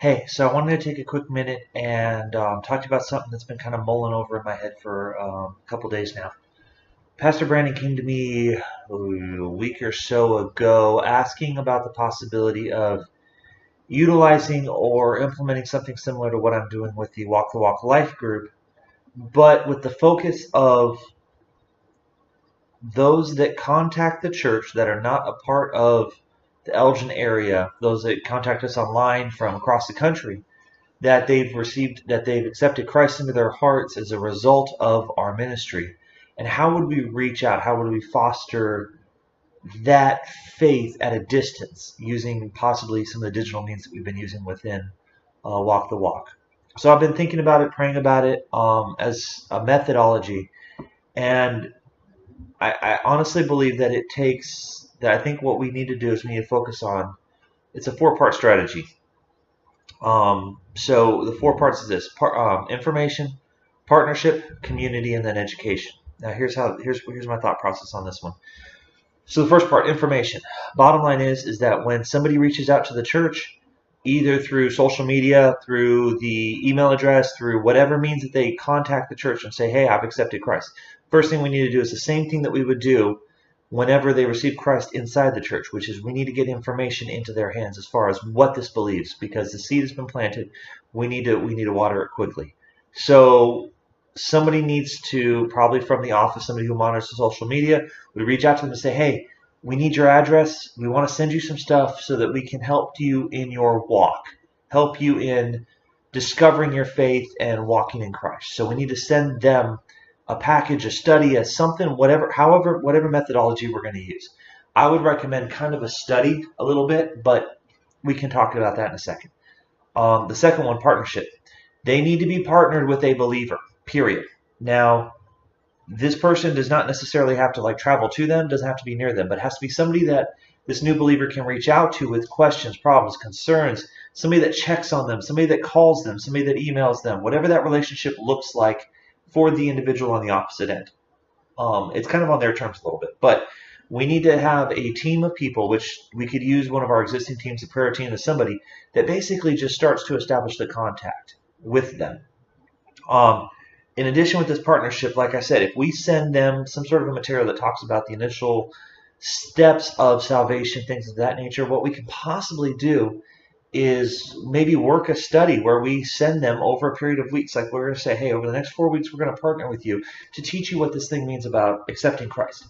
Hey, so I wanted to take a quick minute and talk to you about something that's been kind of mulling over in my head for a couple days now. Pastor Brandon came to me a week or so ago asking about the possibility of utilizing or implementing something similar to what I'm doing with the Walk the Walk Life group, but with the focus of those that contact the church that are not a part of the Elgin area, those that contact us online from across the country that they've accepted Christ into their hearts as a result of our ministry. And how would we reach out? How would we foster that faith at a distance using possibly some of the digital means that we've been using within Walk the Walk? So I've been thinking about it, praying about it as a methodology. And I honestly believe that I think what we need to do is we need to focus on, it's a four-part strategy. So the four parts of this: information, partnership, community, and then education. Now here's my thought process on this one. So the first part, information. Bottom line is that when somebody reaches out to the church, either through social media, through the email address, through whatever means that they contact the church and say, "Hey, I've accepted Christ," first thing we need to do is the same thing that we would do whenever they receive Christ inside the church, which is we need to get information into their hands as far as what this believes, because the seed has been planted. We need to water it quickly. So somebody needs to, probably from the office, somebody who monitors the social media, we reach out to them and say, "Hey, we need your address. We want to send you some stuff so that we can help you in your walk, help you in discovering your faith and walking in Christ." So we need to send them a package, a study, a something, whatever methodology we're going to use. I would recommend kind of a study a little bit, but we can talk about that in a second. The second one, partnership. They need to be partnered with a believer, period. Now, this person does not necessarily have to travel to them, doesn't have to be near them, but it has to be somebody that this new believer can reach out to with questions, problems, concerns, somebody that checks on them, somebody that calls them, somebody that emails them, whatever that relationship looks like for the individual on the opposite end. It's kind of on their terms a little bit, but we need to have a team of people, which we could use one of our existing teams, a prayer team, as somebody that basically just starts to establish the contact with them. Um, in addition, with this partnership, like I said, if we send them some sort of a material that talks about the initial steps of salvation, things of that nature, what we could possibly do is maybe work a study where we send them over a period of weeks. Like we're going to say, "Hey, over the next 4 weeks, we're going to partner with you to teach you what this thing means about accepting Christ."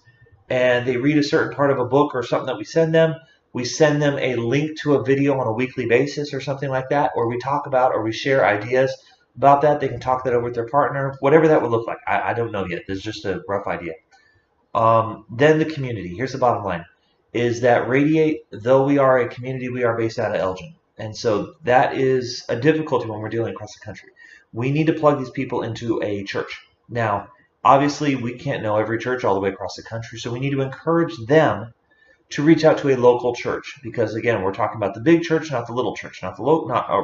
And they read a certain part of a book or something that we send them. We send them a link to a video on a weekly basis or something like that, or we talk about or we share ideas about that. They can talk that over with their partner, whatever that would look like. I don't know yet. This is just a rough idea. Then the community. Here's the bottom line, is that Radiate, though we are a community, we are based out of Elgin. And so that is a difficulty when we're dealing across the country. We need to plug these people into a church. Now, obviously, we can't know every church all the way across the country, so we need to encourage them to reach out to a local church, because again, we're talking about the big church, not the little church, not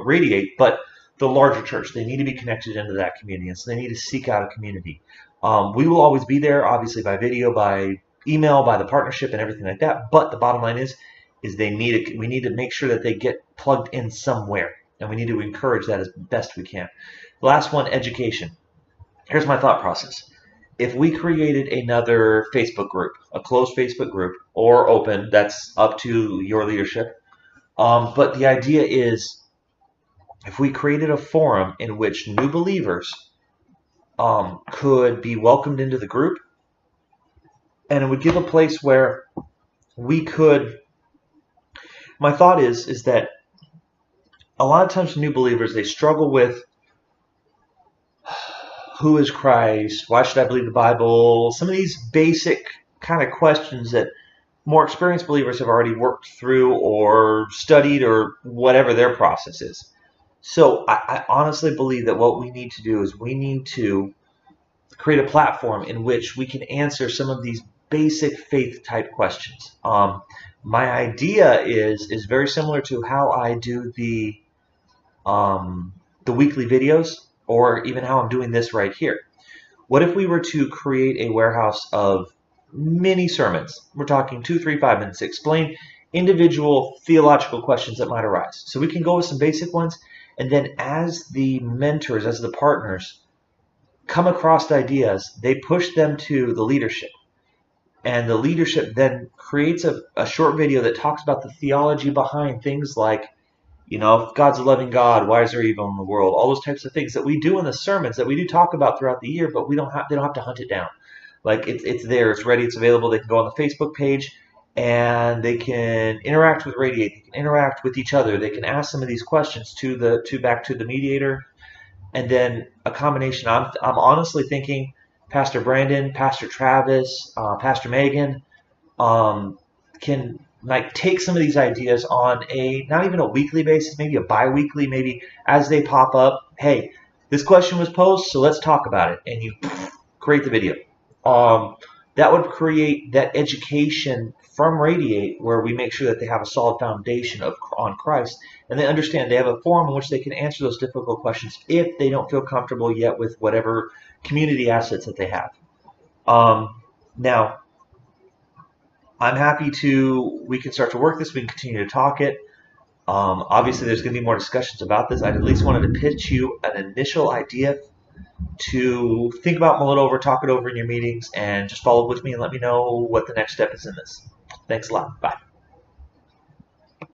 Radiate, but the larger church. They need to be connected into that community, and so they need to seek out a community. We will always be there, obviously, by video, by email, by the partnership, and everything like that. But the bottom line is we need to make sure that they get plugged in somewhere, and we need to encourage that as best we can. Last one, education. Here's my thought process. If we created another Facebook group, a closed Facebook group, or open, that's up to your leadership. But the idea is, if we created a forum in which new believers could be welcomed into the group, and it would give a place where we could. My thought is that a lot of times new believers, they struggle with, who is Christ? Why should I believe the Bible? Some of these basic kind of questions that more experienced believers have already worked through or studied or whatever their process is. So I honestly believe that what we need to do is we need to create a platform in which we can answer some of these basic faith type questions. My idea is very similar to how I do the weekly videos, or even how I'm doing this right here. What if we were to create a warehouse of mini sermons? We're talking 2, 3, 5 minutes to explain individual theological questions that might arise. So we can go with some basic ones, And then as the mentors, as the partners come across ideas, they push them to the leadership. And the leadership then creates a short video that talks about the theology behind things like, if God's a loving God, why is there evil in the world? All those types of things that we do in the sermons that we do talk about throughout the year, but they don't have to hunt it down. Like it's there, it's ready, it's available. They can go on the Facebook page and they can interact with Radiate. They can interact with each other. They can ask some of these questions back to the mediator, and then a combination. I'm honestly thinking Pastor Brandon, Pastor Travis, Pastor Megan can like take some of these ideas on a not even a weekly basis, maybe a bi-weekly, maybe as they pop up. Hey, this question was posed, so let's talk about it, and you create the video. That would create that education from Radiate, where we make sure that they have a solid foundation on Christ, and they understand they have a forum in which they can answer those difficult questions if they don't feel comfortable yet with whatever community assets that they have. Now, I'm happy we can start to work this. We can continue to talk it. Obviously, there's going to be more discussions about this. I at least wanted to pitch you an initial idea to think about, mull it over, talk it over in your meetings, and just follow up with me and let me know what the next step is in this. Thanks a lot. Bye.